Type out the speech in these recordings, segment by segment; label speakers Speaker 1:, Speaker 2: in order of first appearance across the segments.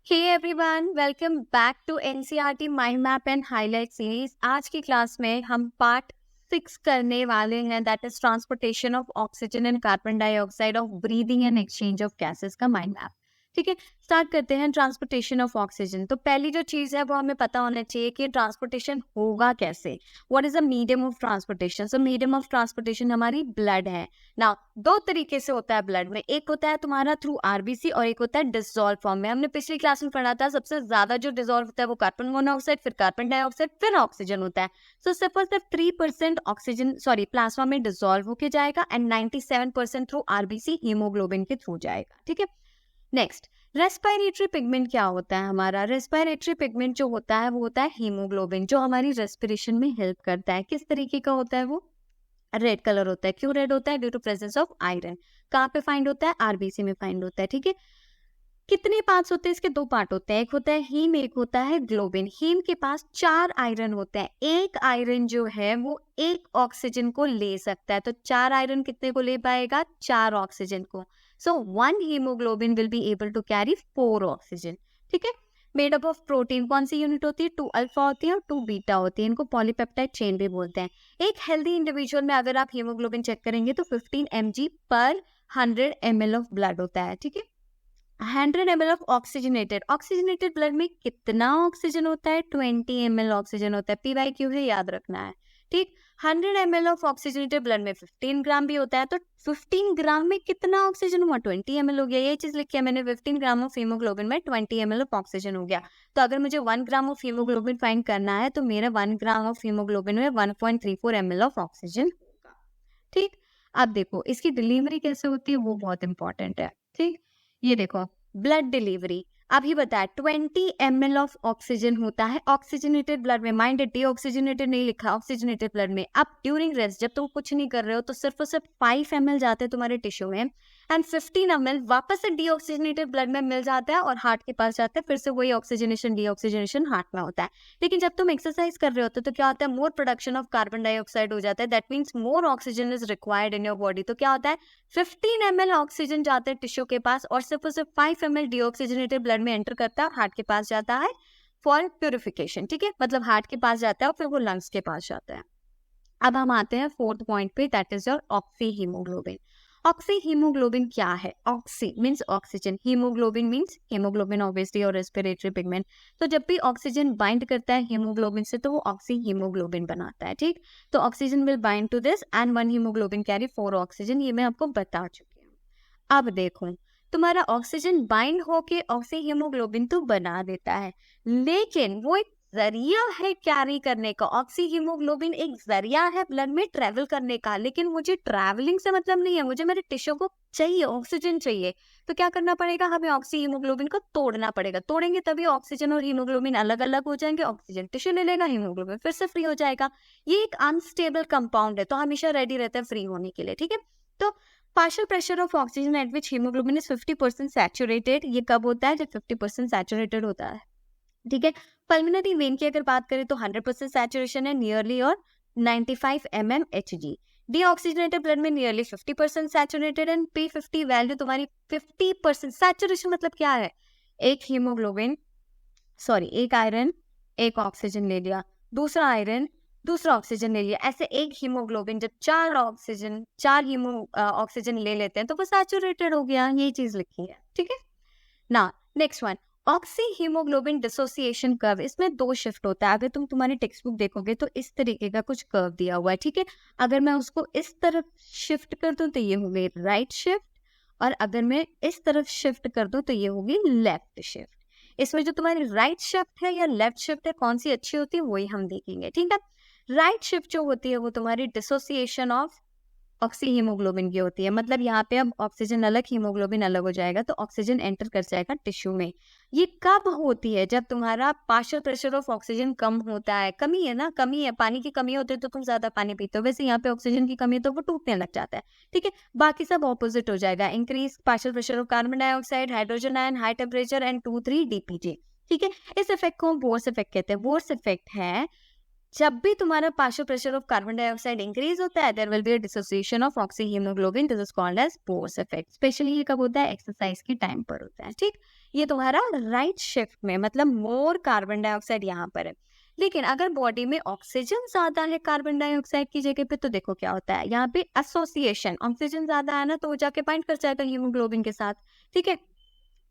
Speaker 1: Hey everyone, welcome back to NCERT mind map and highlight series. आज की class में हम पार्ट 6 करने वाले हैं, that is transportation of oxygen and carbon dioxide of breathing and exchange of gases का mind map. ठीक है, स्टार्ट करते हैं। ट्रांसपोर्टेशन ऑफ ऑक्सीजन, तो पहली जो चीज है वो हमें पता होना चाहिए कि ट्रांसपोर्टेशन होगा कैसे। What is the medium of transportation? So medium of transportation हमारी ब्लड है ना। दो तरीके से होता है ब्लड में, एक होता है तुम्हारा थ्रू आरबीसी और एक होता है डिसॉल्व फॉर्म में। हमने पिछली क्लास में पढ़ा था सबसे ज्यादा जो डिसॉल्व होता है वो कार्बन मोनोऑक्साइड, फिर कार्बन डाइऑक्साइड, फिर ऑक्सीजन होता है। सो सिर्फ और सिर्फ 3% ऑक्सीजन प्लाज्मा में डिसॉल्व होके जाएगा एंड 97% थ्रू आरबीसी हीमोग्लोबिन के थ्रू जाएगा। ठीक है, नेक्स्ट रेस्पिरेटरी पिगमेंट क्या होता है हमारा? रेस्पिरेटरी पिगमेंट जो होता है वो होता है हीमोग्लोबिन, जो हमारी रेस्पिरेशन में हेल्प करता है। किस तरीके का होता है वो? रेड कलर होता है। क्यों रेड होता है? Due to presence of iron. कहाँ पे फाइंड होता है? आरबीसी में फाइंड होता है। ठीक है, कितने पार्ट्स होते हैं इसके? दो पार्ट होते हैं, एक होता है हीम, एक होता है ग्लोबिन। हीम के पास 4 आयरन होते हैं। एक आयरन जो है वो एक ऑक्सीजन को ले सकता है, तो 4 आयरन कितने को ले पाएगा? 4 ऑक्सीजन को। So 1 haemoglobin will be able to carry 4 oxygen. ठीक है, मेड अप ऑफ प्रोटीन कौन सी यूनिट होती है? 2 अल्फा होती है और 2 बीटा होती है। इनको पॉलीपेप्टाइड चेन भी बोलते हैं। एक हेल्दी इंडिविजुअल में अगर आप हीमोग्लोबिन चेक करेंगे तो 15 mg पर 100 ml ऑफ ब्लड होता है। ठीक है, 100 ml ऑफ ऑक्सीजनेटेड ब्लड में कितना ऑक्सीजन होता है? 20 ml ऑक्सीजन होता है। PYQ है, याद रखना है। ठीक, 100 ml ऑफ ऑक्सीजनेटेड ब्लड में 15 ग्राम भी होता है, तो 15 ग्राम में कितना ऑक्सीजन हुआ? 20 ml हो गया। ये चीज लिखी है मैंने, 15 ग्राम ऑफ हीमोग्लोबिन में 20 ml ऑफ ऑक्सीजन हो गया। तो अगर मुझे 1 ग्राम ऑफ हीमोग्लोबिन फाइंड करना है तो मेरा 1 ग्राम ऑफ हीमोग्लोबिन में 1.34 ml ऑफ ऑक्सीजन होगा। ठीक, अब देखो इसकी डिलीवरी कैसे होती है, वो बहुत इंपॉर्टेंट है। ठीक, ये देखो ब्लड डिलीवरी अभी बताया 20 ml ऑफ ऑक्सीजन होता है ऑक्सीजनेटेड ब्लड में। माइंड डीऑक्सीजनेटेड नहीं लिखा, ऑक्सीजनेटेड ब्लड में। अब ड्यूरिंग रेस्ट जब तुम कुछ नहीं कर रहे हो तो सिर्फ और सिर्फ 5 ml जाते हैं तुम्हारे टिश्यू में एंड 15 ml वापस से डीऑक्सीजनेटेड ब्लड में मिल जाता है और हार्ट के पास जाता है। फिर से वही ऑक्सीजनेशन डीऑक्सीजनेशन हार्ट में होता है। लेकिन जब तुम एक्सरसाइज कर रहे होते हो तो क्या होता है? मोर प्रोडक्शन ऑफ कार्बन डाइऑक्साइड हो जाता है। That means more oxygen is required in your body. तो क्या होता है? 15 ml ऑक्सीजन जाते हैं टिश्यू के पास और सिर्फ 5 ml डीऑक्सीजनेटेड ब्लड में एंटर करता है, हार्ट के पास जाता है फॉर प्यूरिफिकेशन। ठीक है, मतलब हार्ट के पास जाता है और फिर वो लंग्स के पास जाता है। अब हम आते हैं 4th पॉइंट पे, that is your oxy haemoglobin. Oxy haemoglobin क्या है? Oxy means oxygen, haemoglobin means haemoglobin obviously और रेस्पिरेटरी पिगमेंट। तो जब भी ऑक्सीजन बाइंड करता है हीमोग्लोबिन से तो वो ऑक्सी हीमोग्लोबिन बनाता है। ठीक, तो oxygen will bind to this and 1 haemoglobin carry 4 oxygen. ये मैं आपको बता चुकी हूँ। अब देखो तुम्हारा ऑक्सीजन बाइंड होके ऑक्सी हीमोग्लोबिन तो बना देता है, लेकिन वो एक जरिया है कैरी करने का। ऑक्सी हीमोग्लोबिन एक जरिया है ब्लड में ट्रेवल करने का, लेकिन मुझे ट्रैवलिंग से मतलब नहीं है, मुझे मेरे टिश्यू को चाहिए, ऑक्सीजन चाहिए। तो क्या करना पड़ेगा? हमें ऑक्सी हीमोग्लोबिन को तोड़ना पड़ेगा। तोड़ेंगे तभी ऑक्सीजन और हीमोग्लोबिन अलग अलग हो जाएंगे। ऑक्सीजन टिश्यू ले लेगा, हीमोग्लोबिन फिर से फ्री हो जाएगा। ये एक अनस्टेबल कंपाउंड है, तो हमेशा रेडी रहता है फ्री होने के लिए। ठीक है, तो partial pressure of oxygen eight which haemoglobin is 50% saturated, ये कब होता है? जब 50% सैचुरेटेड होता है। ठीक है, पल्मोनरी वेन की अगर बात करें तो 100% सैचुरेशन है, नियरली और 95 mmHg। डीऑक्सीजनेटेड ब्लड में nearly 50% saturated and P50 value तुम्हारी 50%। सैचुरेशन मतलब क्या है? एक हीमोग्लोबिन एक आयरन एक ऑक्सीजन ले लिया, दूसरा आयरन दूसरा ऑक्सीजन ले लिया, ऐसे एक हीमोग्लोबिन जब 4 ऑक्सीजन ले लेते हैं तो वो सैचुरेटेड हो गया। ये चीज लिखी है। ठीक है ना, next one oxy haemoglobin dissociation curve. इसमें 2 शिफ्ट होता है। अगर तुम तुम्हारी टेक्स्ट बुक देखोगे तो इस तरीके का कुछ कर्व दिया हुआ है। ठीक है, अगर मैं उसको इस तरफ शिफ्ट कर दूं तो ये हो गई राइट शिफ्ट, और अगर मैं इस तरफ शिफ्ट कर दूं तो ये होगी लेफ्ट शिफ्ट। इसमें जो तुम्हारी राइट शिफ्ट है या लेफ्ट शिफ्ट है, कौन सी अच्छी होती है वही हम देखेंगे। ठीक है, राइट शिफ्ट जो होती है वो तुम्हारी डिसोसिएशन ऑफ ऑक्सी हीमोग्लोबिन की होती है। मतलब यहाँ पे अब ऑक्सीजन अलग हीमोग्लोबिन अलग हो जाएगा, तो ऑक्सीजन एंटर कर जाएगा टिश्यू में। ये कब होती है? जब तुम्हारा पार्शियल प्रेशर ऑफ ऑक्सीजन कम होता है। कमी है ना, कमी है, पानी की कमी होती है तो तुम ज्यादा पानी पीते हो, वैसे यहाँ पे ऑक्सीजन की कमी है तो वो टूटने लग जाता है। ठीक है, बाकी सब ऑपोजिट हो जाएगा। Increase partial pressure of carbon dioxide, hydrogen ion, high temperature and 2,3 DPG। ठीक है, इस इफेक्ट को बोर्स इफेक्ट कहते हैं। बोर्स इफेक्ट है जब भी तुम्हारा partial pressure of carbon dioxide increase होता है, there will be a dissociation of oxy haemoglobin, this is called as Bohr's effect. Specially ये कब होता है? एक्सरसाइज के टाइम पर होता है, ठीक। ये तुम्हारा राइट शिफ्ट में, मतलब मोर कार्बन डाइऑक्साइड यहाँ पर है। लेकिन अगर बॉडी में ऑक्सीजन ज्यादा है कार्बन डाइऑक्साइड की जगह पे, तो देखो क्या होता है, यहाँ पे एसोसिएशन, ऑक्सीजन ज्यादा है ना, तो वो जाके बाइंड कर जाएगा हीमोग्लोबिन के साथ, ठीक है।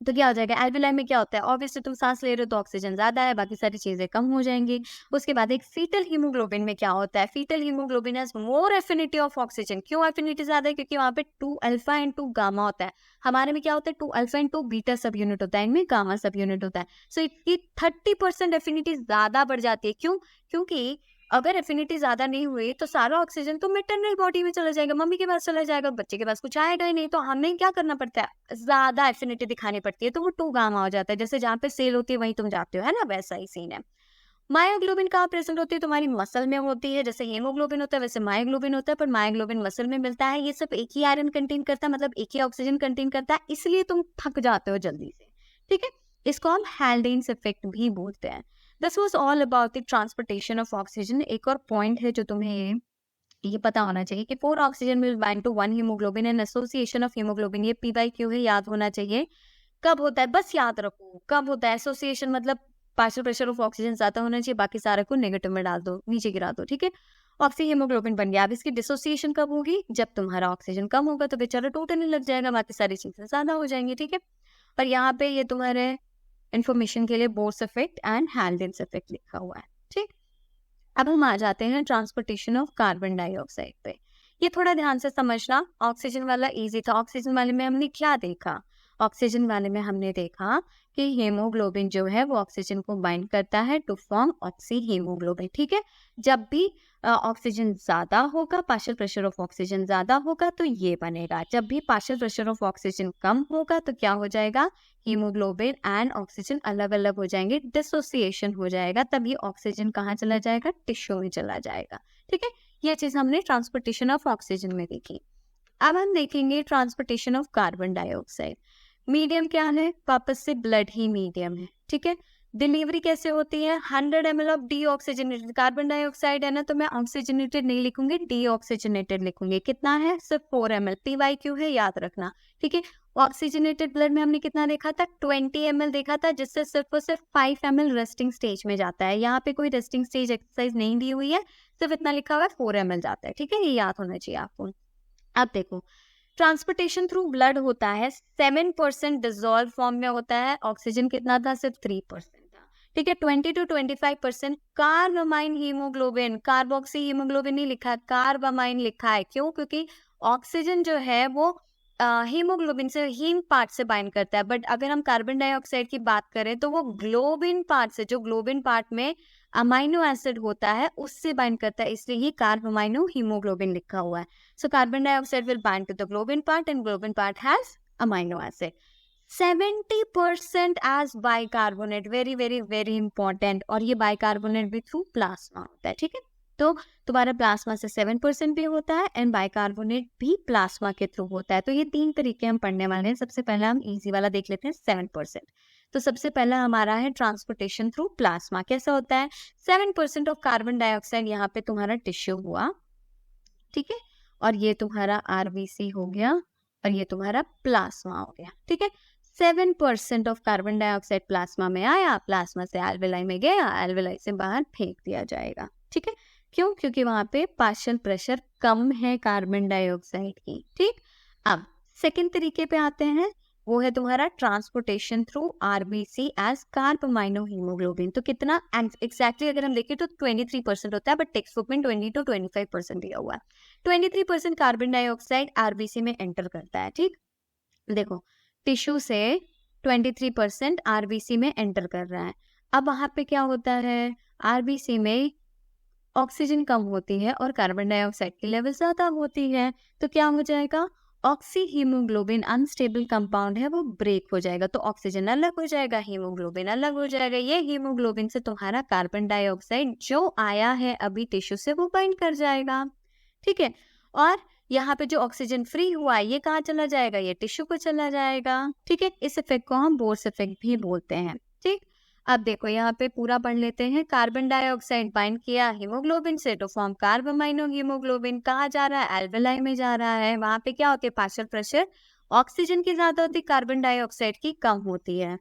Speaker 1: तो क्या हो जाएगा, एल्वेलाई में क्या होता है, ऑब्वियसली तुम सांस ले रहे हो तो ऑक्सीजन ज्यादा है, बाकी सारी चीजें कम हो जाएंगी। उसके बाद एक फीटल हीमोग्लोबिन में क्या होता है, foetal haemoglobin has more affinity of oxygen. क्यों एफिनिटी ज्यादा है? क्योंकि वहाँ पे 2 अल्फा एंड 2 गामा होता है। हमारे में क्या होता है, 2 अल्फा एंड 2 बीटा सब यूनिट होता है, इनमें गामा सब यूनिट होता है। सो इसकी 30% एफिनिटी ज्यादा बढ़ जाती है। क्यों? क्योंकि अगर एफिनिटी ज्यादा नहीं हुई तो सारा ऑक्सीजन तो मैटरनल बॉडी में चला जाएगा, मम्मी के पास चला जाएगा, बच्चे के पास कुछ आएगा ही नहीं। तो हमें क्या करना पड़ता है, ज्यादा एफिनिटी दिखानी पड़ती है, तो वो 2 गामा हो जाता है। जैसे जहाँ पे सेल होती है वहीं तुम जाते हो, है ना, वैसा ही सीन है। मायोग्लोबिन कहाँ प्रेजेंट होती है? तुम्हारी मसल में होती है। जैसे हीमोग्लोबिन होता है वैसे मायोग्लोबिन होता है, पर मायोग्लोबिन मसल में मिलता है। ये सब एक ही आयरन कंटेन करता है, मतलब एक ही ऑक्सीजन कंटेन करता है, इसलिए तुम थक जाते हो जल्दी से, ठीक है। इसको हम हैल्डेन्स इफेक्ट भी बोलते हैं। This was all about the transportation of oxygen. एक और पॉइंट है जो तुम्हें ये पता होना चाहिए कि 4 oxygen will bind to 1 haemoglobin and association of haemoglobin, ये P/Q है, याद होना चाहिए। कब होता है, बस याद रखो कब होता है। एसोसिएशन मतलब पार्शियल प्रेशर ऑफ ऑक्सीजन ज्यादा होना चाहिए, बाकी सारे को नेगेटिव में डाल दो, नीचे गिरा दो, ठीक है। ऑक्सी हीमोग्लोबिन बन गया। अब इसकी डिसोसिएशन कब होगी? जब तुम्हारा ऑक्सीजन कम होगा, तो बेचारा टूटने लग जाएगा, बाकी सारी चीजें ज्यादा हो जाएंगी, ठीक है। पर यहाँ पे ये तुम्हारे इंफॉर्मेशन के लिए बोर्स इफेक्ट एंड हैल्डेन्स इफेक्ट लिखा हुआ है, ठीक। अब हम आ जाते हैं ट्रांसपोर्टेशन ऑफ कार्बन डाइऑक्साइड पे। ये थोड़ा ध्यान से समझना, ऑक्सीजन वाला इजी था। ऑक्सीजन वाले में हमने क्या देखा? ऑक्सीजन वाले में हमने देखा कि हीमोग्लोबिन जो है वो ऑक्सीजन को बाइंड करता है टू फॉर्म ऑक्सी हीमोग्लोबिन, ठीक है। जब भी ऑक्सीजन ज्यादा होगा, पार्शियल प्रेशर ऑफ ऑक्सीजन ज्यादा होगा, तो ये बनेगा। जब भी पार्शियल प्रेशर ऑफ ऑक्सीजन कम होगा, तो क्या हो जाएगा, हीमोग्लोबिन एंड ऑक्सीजन अलग अलग हो जाएंगे, डिसोसिएशन हो जाएगा। तभी ऑक्सीजन कहाँ चला जाएगा, टिश्यू में चला जाएगा, ठीक है। ये चीज हमने ट्रांसपोर्टेशन ऑफ ऑक्सीजन में देखी। अब हम देखेंगे transportation of carbon dioxide. Medium क्या है? वापस से ब्लड ही मीडियम है, ठीक है। डिलीवरी कैसे होती है? 100 ml of deoxygenated carbon dioxide है ना, तो मैं ऑक्सीजनेटेड नहीं लिखूंगी, डीऑक्सीजनेटेड लिखूंगी। कितना है? सिर्फ 4 ml। P/Q है, याद रखना, ठीक है। ऑक्सीजनेटेड ब्लड में हमने कितना देखा था? 20 ml देखा था, जिससे सिर्फ और सिर्फ 5 ml रेस्टिंग स्टेज में जाता है। यहाँ पे कोई रेस्टिंग स्टेज एक्सरसाइज नहीं दी हुई है, सिर्फ इतना लिखा हुआ है 4 ml जाता है, ठीक है। ये याद होना चाहिए आपको। अब देखो, ट्रांसपोर्टेशन थ्रू ब्लड होता है, 7% डिजोल्व फॉर्म में होता है। ऑक्सीजन कितना था? सिर्फ 3% था, ठीक है। 20 to 25% कार्बामाइन हीमोग्लोबिन, कार्बोक्सी हीमोग्लोबिन नहीं लिखा है, कार्बामाइन लिखा है। क्यों? क्योंकि ऑक्सीजन जो है वो हीमोग्लोबिन से, हीम पार्ट से बाइंड करता है, बट अगर हम कार्बन डाइऑक्साइड की बात करें तो वो ग्लोबिन पार्ट से, जो ग्लोबिन पार्ट में अमाइनो एसिड होता है, उससे बाइंड करता है, इसलिए ये कार्बामाइनो हीमोग्लोबिन लिखा हुआ है। So carbon dioxide will bind to the globin part and globin part has amino acid. 70% as bicarbonate, very important। और ये bicarbonate भी थ्रू प्लाज्मा होता है, ठीक है। तो तुम्हारा प्लाज्मा से 7% भी होता है एंड बाइकार्बोनेट भी प्लाज्मा के थ्रू होता है। तो ये 3 तरीके हम पढ़ने वाले हैं। सबसे पहले हम इजी वाला देख लेते हैं, 7%। तो सबसे पहला हमारा है ट्रांसपोर्टेशन थ्रू प्लाज्मा। कैसा होता है? 7% ऑफ कार्बन डाइऑक्साइड यहाँ पे तुम्हारा टिश्यू हुआ, ठीक है, और ये तुम्हारा आरबीसी हो गया, और ये तुम्हारा प्लाज्मा हो गया, ठीक है। 7% ऑफ कार्बन डाइऑक्साइड प्लाज्मा में आया, प्लाज्मा से एल्वेलाई में गया, एल्वेलाई से बाहर फेंक दिया जाएगा, ठीक है। क्यों? क्योंकि वहां पे पार्शियल प्रेशर कम है कार्बन डाइऑक्साइड की, ठीक। अब सेकंड तरीके पे आते हैं, वो है तुम्हारा transportation through RBC as carbamino haemoglobin. तो कितना एग्जैक्टली अगर हम देखें तो 23% होता है, बट टेक्स्ट बुक में 20 to 25% दिया हुआ है। 23% कार्बन डाइऑक्साइड आरबीसी में एंटर करता है, ठीक। देखो, टिश्यू से 23% आरबीसी में एंटर कर रहा है। अब वहां पे क्या होता है, आरबीसी में ऑक्सीजन कम होती है और कार्बन डाइऑक्साइड की लेवल ज्यादा होती है, तो क्या हो जाएगा, ऑक्सी हीमोग्लोबिन अनस्टेबल कंपाउंड है, वो ब्रेक हो जाएगा, तो ऑक्सीजन अलग हो जाएगा, हीमोग्लोबिन अलग हो जाएगा। ये हीमोग्लोबिन से तुम्हारा कार्बन डाइऑक्साइड जो आया है अभी टिश्यू से, वो बाइंड कर जाएगा, ठीक है। और यहाँ पे जो ऑक्सीजन फ्री हुआ है, ये कहाँ चला जाएगा, ये टिश्यू को चला जाएगा, ठीक है। इस इफेक्ट को हम बोर्स इफेक्ट भी बोलते हैं, ठीक। अब देखो यहाँ पे पूरा पढ़ लेते हैं। कार्बन डाइऑक्साइड बाइंड किया हीमोग्लोबिन से टू फॉर्म कार्बामाइनो हीमोग्लोबिन। कहाँ जा रहा है? एल्वेलाई में जा रहा है। वहां पे क्या होती है? पार्शियल प्रेशर ऑक्सीजन की ज्यादा होती है, कार्बन डाइऑक्साइड की कम होती है।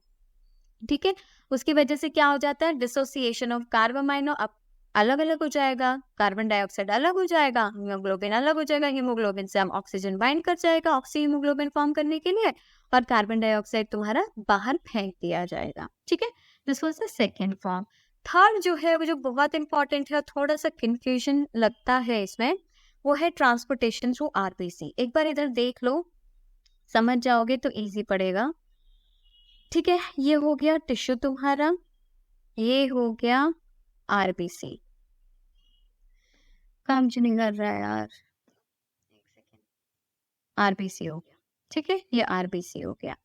Speaker 1: ठीक है, उसकी वजह से क्या हो जाता है? Dissociation of carbamino. अब अलग अलग हो जाएगा, कार्बन डाइऑक्साइड अलग हो जाएगा, हीमोग्लोबिन अलग हो जाएगा। हीमोग्लोबिन से हम ऑक्सीजन बाइंड कर जाएगा ऑक्सी हीमोग्लोबिन फॉर्म करने के लिए, और कार्बन डाइऑक्साइड तुम्हारा बाहर फेंक दिया जाएगा। ठीक है, this was the second form. Third जो है वो जो बहुत इंपॉर्टेंट है, थोड़ा सा कंफ्यूजन लगता है इसमें, वो है ट्रांसपोर्टेशन थ्रू आरबीसी। एक बार इधर देख लो, समझ जाओगे तो इजी पड़ेगा। ठीक है, ये हो गया टिश्यू तुम्हारा, ये हो गया आरबीसी। काम जो नहीं कर रहा है यार, एक सेकेंड। आरबीसी हो गया। ठीक है, ये आरबीसी हो गया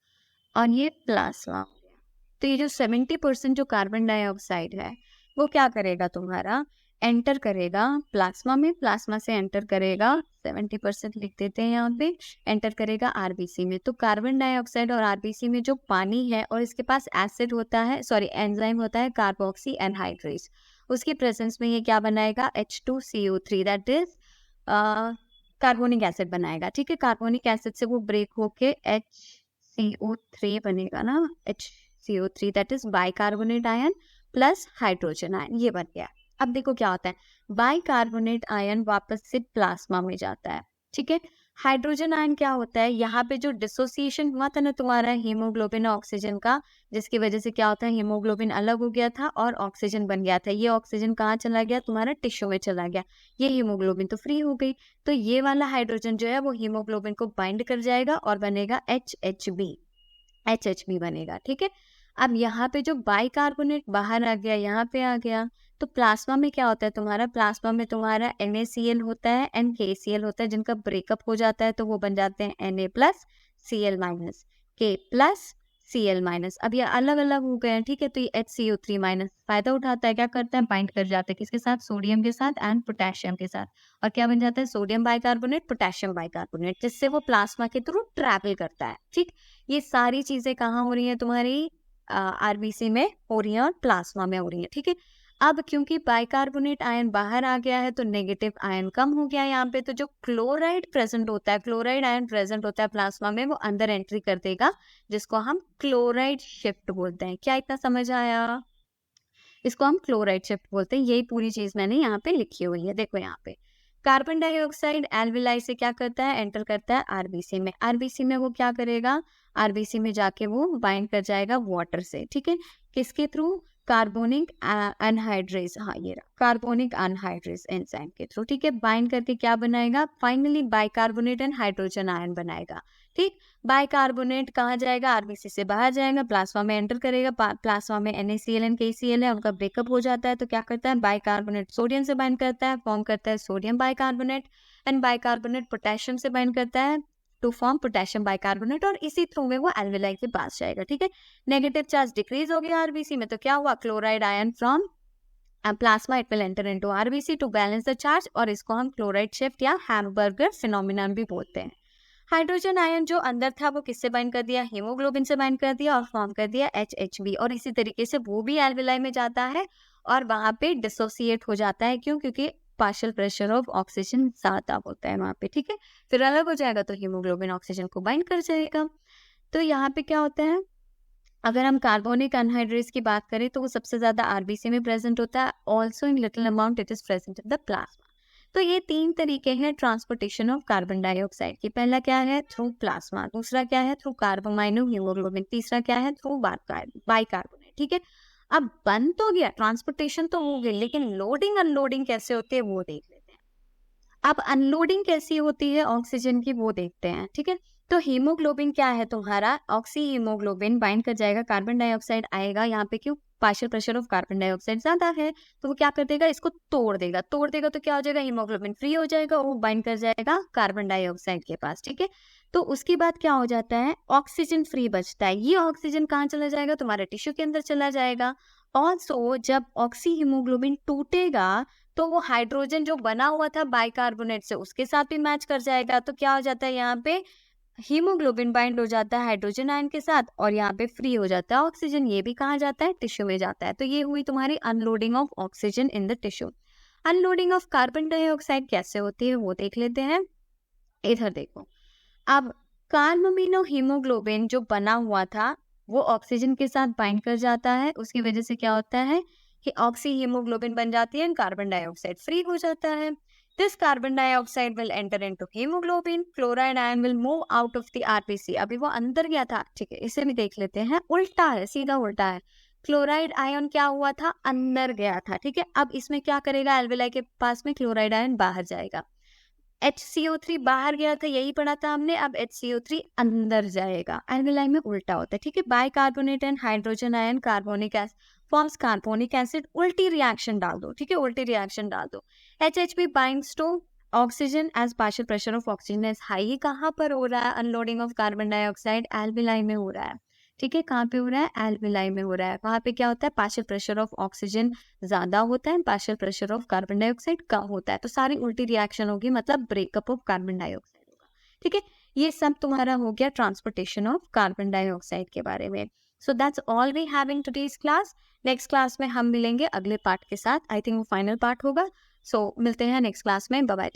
Speaker 1: और ये प्लाज्मा हो गया। तो ये जो 70% जो कार्बन डाइऑक्साइड है वो क्या करेगा? तुम्हारा एंटर करेगा प्लाज्मा में, प्लाज्मा से एंटर करेगा 70% लिख देते हैं यहाँ पे, एंटर करेगा आरबीसी में। तो कार्बन डाइऑक्साइड और आरबीसी में जो पानी है और इसके पास एसिड होता है, सॉरी एंजाइम होता है कार्बोक्सी एनहाइड्रेज, उसकी प्रेजेंस में ये क्या बनाएगा? H2CO3 that is carbonic acid बनाएगा। ठीक है, कार्बोनिक एसिड से वो ब्रेक होके HCO3 बनेगा ना, HCO3 that is bicarbonate ion plus hydrogen ion, ये बन गया। अब देखो क्या होता है, बाइकार्बोनेट आयन वापस से प्लाज्मा में जाता है। ठीक है, हाइड्रोजन आयन क्या होता है? यहाँ पे जो डिसोसिएशन हुआ था ना तुम्हारा हीमोग्लोबिन और ऑक्सीजन का, जिसकी वजह से क्या होता है? हीमोग्लोबिन अलग हो गया था और ऑक्सीजन बन गया था। ये ऑक्सीजन कहाँ चला गया? तुम्हारा टिश्यू में चला गया। ये हीमोग्लोबिन तो फ्री हो गई, तो ये वाला हाइड्रोजन जो है वो हीमोग्लोबिन को बाइंड कर जाएगा और बनेगा HHB बनेगा। ठीक है, अब यहाँ पे जो बाइकार्बोनेट बाहर आ गया, यहाँ पे आ गया, तो प्लाज्मा में क्या होता है तुम्हारा? प्लाज्मा में तुम्हारा NaCl होता है, NKCl होता है, जिनका ब्रेकअप हो जाता है तो वो बन जाते हैं Na plus Cl minus, K plus Cl minus. अब ये अलग अलग हो गए हैं। ठीक है, तो ये HCO3 माइनस फायदा उठाता है, क्या करता है? बाइंड कर जाता है किसके साथ? सोडियम के साथ एंड पोटेशियम के साथ, और क्या बन जाता है? सोडियम बाइकार्बोनेट, पोटेशियम बाइकार्बोनेट, जिससे वो प्लाज्मा के थ्रू ट्रैवल करता है। ठीक, ये सारी चीजें कहाँ हो रही है? तुम्हारी आरबीसी में हो रही है और प्लाज्मा में हो रही है। ठीक है, अब क्योंकि बाइकार्बोनेट आयन बाहर आ गया है तो नेगेटिव आयन कम हो गया यहाँ पे, तो जो क्लोराइड प्रेजेंट होता है, क्लोराइड आयन प्रेजेंट होता है प्लाज्मा में, वो अंदर एंट्री कर देगा, जिसको हम क्लोराइड शिफ्ट बोलते हैं। क्या इतना समझ आया? इसको हम क्लोराइड शिफ्ट बोलते हैं। यही पूरी चीज मैंने यहाँ पे लिखी हुई है। देखो यहाँ पे कार्बन डाइऑक्साइड एल्विलाई से क्या करता है? एंटर करता है आरबीसी में। आरबीसी में वो क्या करेगा? आरबीसी में जाके वो बाइंड कर जाएगा वाटर से। ठीक है, किसके थ्रू? कार्बोनिक अनहाइड्रेज, हाँ ये रहा, कार्बोनिक अनहाइड्रेज एंजाइम के थ्रू। ठीक है, बाइंड करके क्या बनाएगा? Finally bicarbonate and hydrogen ion बनाएगा। ठीक, बाइकार्बोनेट कहाँ जाएगा? आरबीसी से बाहर जाएगा, प्लाज्मा में एंटर करेगा। प्लाज्मा में NaCl एंड KCl है, उनका ब्रेकअप हो जाता है, तो क्या करता है? बाइकार्बोनेट सोडियम से बाइंड करता है, फॉर्म करता है sodium bicarbonate, and bicarbonate potassium से बाइंड करता है टू फॉर्म पोटेशियम बाइकार्बोनेट, और इसी थ्रू में वो एल्विलाई के पास जाएगा। ठीक है, नेगेटिव चार्ज डिक्रीज हो गया आरबीसी में, तो क्या हुआ? Chloride ion from plasma it will enter into RBC to balance the charge, और इसको हम क्लोराइड शिफ्ट या हैमबर्गर फिनोमिनन भी बोलते हैं। हाइड्रोजन आयन जो अंदर था वो किससे बाइंड कर दिया? हीमोग्लोबिन से बाइंड कर दिया और फॉर्म कर दिया HHB, और इसी तरीके से वो भी एल्विलाई में जाता है और वहां पे डिसोसिएट हो जाता है। क्यों? क्योंकि पार्शियल प्रेशर ऑफ ऑक्सीजन ज्यादा होता है वहां पे। ठीक है, फिर अलग हो जाएगा तो हीमोग्लोबिन ऑक्सीजन को बाइंड कर जाएगा। तो यहाँ पे क्या होता है? अगर हम कार्बोनिक अनहाइड्रेज की बात करें तो वो सबसे ज्यादा आरबीसी में प्रेजेंट होता है, also in little amount it is present in the plasma. तो ये तीन तरीके हैं ट्रांसपोर्टेशन ऑफ कार्बन डाइऑक्साइड की। पहला क्या है? थ्रू प्लाज्मा, दूसरा क्या है? थ्रू कार्बोमाइनो हीमोग्लोबिन, तीसरा क्या है? Through bicarbonate. ठीक है, अब बन तो गया, ट्रांसपोर्टेशन तो हो गई, लेकिन लोडिंग अनलोडिंग कैसे होती है वो देख लेते हैं। अब अनलोडिंग कैसी होती है ऑक्सीजन की वो देखते हैं। ठीक है, तो हीमोग्लोबिन क्या है तुम्हारा? ऑक्सी हीमोग्लोबिन बाइंड कर जाएगा, कार्बन डाइऑक्साइड आएगा यहाँ पे, क्यों? Partial pressure of carbon dioxide ज्यादा है, तो वो क्या कर देगा? इसको तोड़ देगा। तोड़ देगा तो क्या हो जाएगा? हीमोग्लोबिन फ्री हो जाएगा, वो बाइंड कर जाएगा कार्बन डाइऑक्साइड के पास। ठीक है, तो उसके बाद क्या हो जाता है? ऑक्सीजन फ्री बचता है। ये ऑक्सीजन कहाँ चला जाएगा? तुम्हारे टिश्यू के अंदर चला जाएगा। ऑल्सो जब ऑक्सी हीमोग्लोबिन टूटेगा तो वो हाइड्रोजन जो बना हुआ था बाइकार्बोनेट से उसके साथ भी मैच कर जाएगा, तो क्या हो जाता है यहाँ पे? हीमोग्लोबिन बाइंड हो जाता है हाइड्रोजन आयन के साथ और यहाँ पे फ्री हो जाता है ऑक्सीजन, ये भी कहाँ जाता है, टिश्यू में जाता है। तो ये हुई तुम्हारी unloading of oxygen in the tissue. Unloading of carbon dioxide कैसे होती है वो देख लेते हैं। इधर देखो, अब कार्बामिनो हीमोग्लोबिन जो बना हुआ था वो ऑक्सीजन के साथ बाइंड कर जाता है, उसकी वजह से क्या होता है कि ऑक्सी हीमोग्लोबिन बन जाती है, कार्बन डाइऑक्साइड फ्री हो जाता है। This carbon dioxide will enter into haemoglobin, chloride ion will move out of the RBC. अभी वो अंदर गया था, ठीक है, इसे भी देख लेते हैं। उल्टा है, सीधा उल्टा है। क्लोराइड आयन क्या हुआ था, अंदर गया था, ठीक है। अब इसमें क्या करेगा, एल्विलाई के पास में क्लोराइड आयन बाहर जाएगा। HCO3 बाहर गया था, यही पढ़ा था हमने। अब HCO3 अंदर जाएगा, एल्विलाई में उल्टा होता है, ठीक है। Bicarbonate and hydrogen ion carbonic acid forms carbonic acid, उल्टी रिएक्शन डाल दो, ठीक है, उल्टी रिएक्शन डाल दो। HHB binds to oxygen as partial pressure of oxygen is high. ये कहाँ पर हो रहा है, unloading of carbon dioxide, alveoli में हो रहा है, ठीक है। कहाँ पे हो रहा है, एल्विलाई में हो रहा है। वहां पे क्या होता है, पार्शियल प्रेशर ऑफ ऑक्सीजन ज्यादा होता है, partial pressure of carbon dioxide कम होता है। तो सारी उल्टी रिएक्शन होगी, मतलब ब्रेकअप ऑफ कार्बन डाइऑक्साइड होगा, ठीक है। ये सब तुम्हारा हो गया ट्रांसपोर्टेशन ऑफ कार्बन डाइऑक्साइड के बारे में। So that's all we have in today's class. Next class में हम मिलेंगे अगले पार्ट के साथ, आई थिंक वो फाइनल पार्ट होगा। सो मिलते हैं नेक्स्ट क्लास में, बाय बाय।